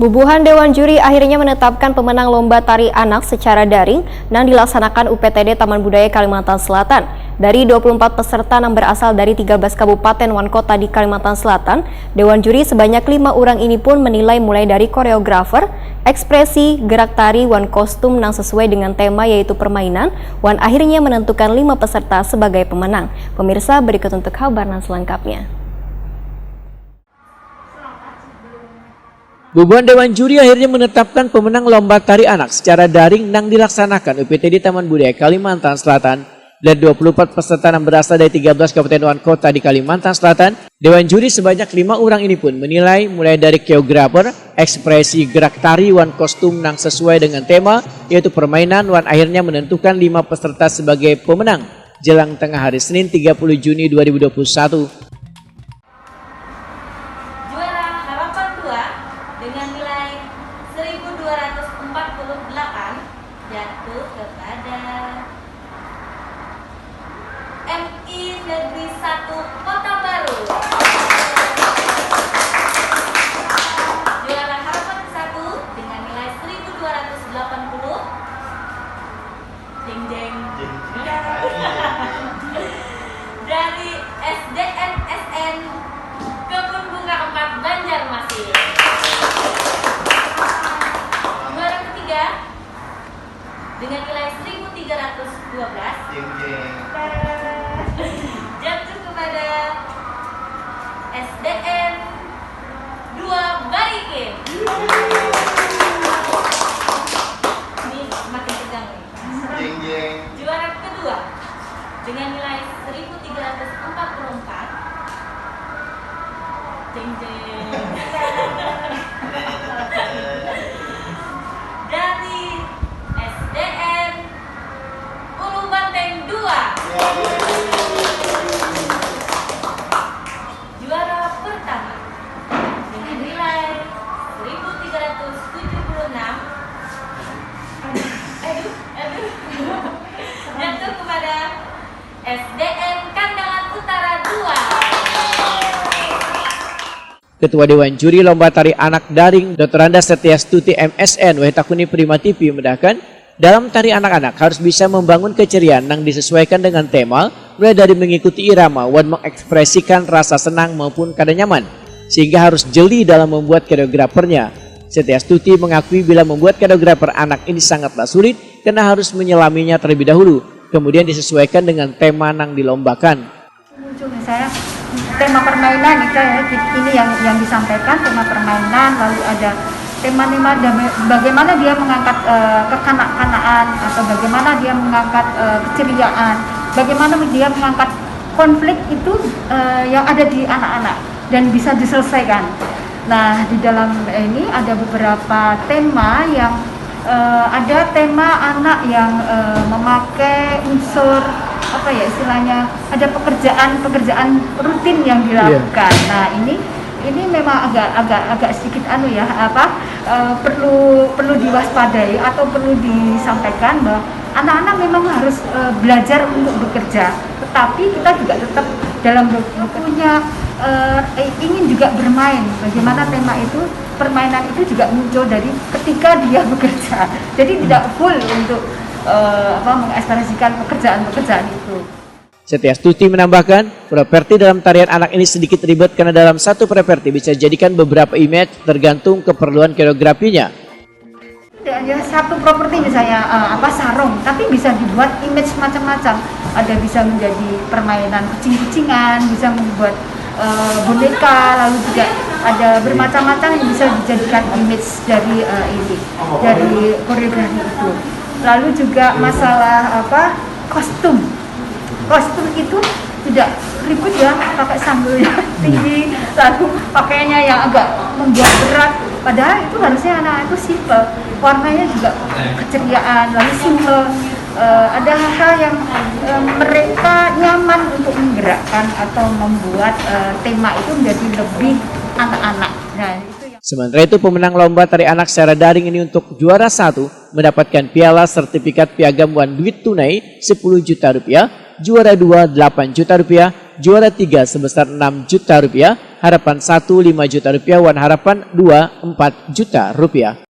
Bubuhan Dewan Juri akhirnya menetapkan pemenang lomba tari anak secara daring yang dilaksanakan UPTD Taman Budaya Kalimantan Selatan. Dari 24 peserta yang berasal dari 13 kabupaten wan kota di Kalimantan Selatan, Dewan Juri sebanyak 5 orang ini pun menilai mulai dari koreografer, ekspresi, gerak tari, wan kostum yang sesuai dengan tema yaitu permainan, wan akhirnya menentukan 5 peserta sebagai pemenang. Pemirsa, berikut untuk kabar selengkapnya. Bubuhan Dewan Juri akhirnya menetapkan pemenang lomba tari anak secara daring yang dilaksanakan UPTD Taman Budaya Kalimantan Selatan. Dari 24 peserta yang berasal dari 13 kabupaten wan kota di Kalimantan Selatan, Dewan Juri sebanyak 5 orang ini pun menilai mulai dari koreografer, ekspresi, gerak tari, wan kostum yang sesuai dengan tema yaitu permainan, wan akhirnya menentukan 5 peserta sebagai pemenang jelang tengah hari Senin 30 Juni 2021. Dengan nilai 1248 jatuh kepada MI Negeri 1 Kota Baru. Juara harapan 1 dengan nilai 1280 jeng jeng dari SDN SN Kebun Bunga 4 Banjarmasin. Dengan nilai 1312 jatuh kepada SDN 2 Barikin. Ini makin tegang nih. Juara kedua dengan nilai 1344 jeng jeng dari SDN Ulu Banteng 2. Juara pertama dengan nilai 1376 jatuh kepada SDN Kandangan Utara 2. Ketua Dewan Juri Lomba Tari Anak Daring Dr. Anda Setiastuti MSN Wahtakuni Prima TV menambahkan, dalam tari anak-anak harus bisa membangun keceriaan yang disesuaikan dengan tema, mulai dari mengikuti irama dan mengekspresikan rasa senang maupun kada nyaman, sehingga harus jeli dalam membuat koreografernya. Setiastuti mengakui bila membuat koreografer anak ini sangatlah sulit karena harus menyelaminya terlebih dahulu, kemudian disesuaikan dengan tema yang dilombakan. Saya tema permainan ini yang disampaikan, tema permainan, lalu ada tema bagaimana dia mengangkat kekanak-kanakan atau bagaimana dia mengangkat keceriaan, bagaimana dia mengangkat konflik itu yang ada di anak-anak dan bisa diselesaikan. Nah, di dalam ini ada beberapa tema yang ada tema anak yang memakai unsur apa ya istilahnya, ada pekerjaan rutin yang dilakukan. Nah, ini memang agak sedikit perlu diwaspadai atau perlu disampaikan bahwa anak-anak memang harus belajar untuk bekerja, tetapi kita juga tetap dalam bukunya ingin juga bermain. Bagaimana tema itu, permainan itu juga muncul dari ketika dia bekerja, jadi tidak full untuk mengekspresikan pekerjaan itu. Setiastuti menambahkan, properti dalam tarian anak ini sedikit ribet karena dalam satu properti bisa dijadikan beberapa image tergantung keperluan koreografinya. Tidak hanya satu properti misalnya sarung, tapi bisa dibuat image macam-macam. Ada bisa menjadi permainan kucing-kucingan, bisa membuat boneka, lalu juga ada bermacam-macam yang bisa dijadikan image dari dari koreografi itu. Lalu juga masalah kostum itu tidak ribet ya, pakai sanggulnya tinggi, lalu pakaiannya yang agak membuat berat, padahal itu harusnya anak itu simple, warnanya juga keceriaan, lalu simple. Ada hal-hal yang mereka nyaman untuk menggerakkan atau membuat tema itu menjadi lebih anak-anak. Nah, sementara itu pemenang lomba tari anak secara daring ini untuk juara 1 mendapatkan piala, sertifikat piagam, dan duit tunai 10 juta rupiah, juara 2 8 juta rupiah, juara 3 sebesar 6 juta rupiah, harapan 1 5 juta rupiah, wan harapan 2 4 juta rupiah.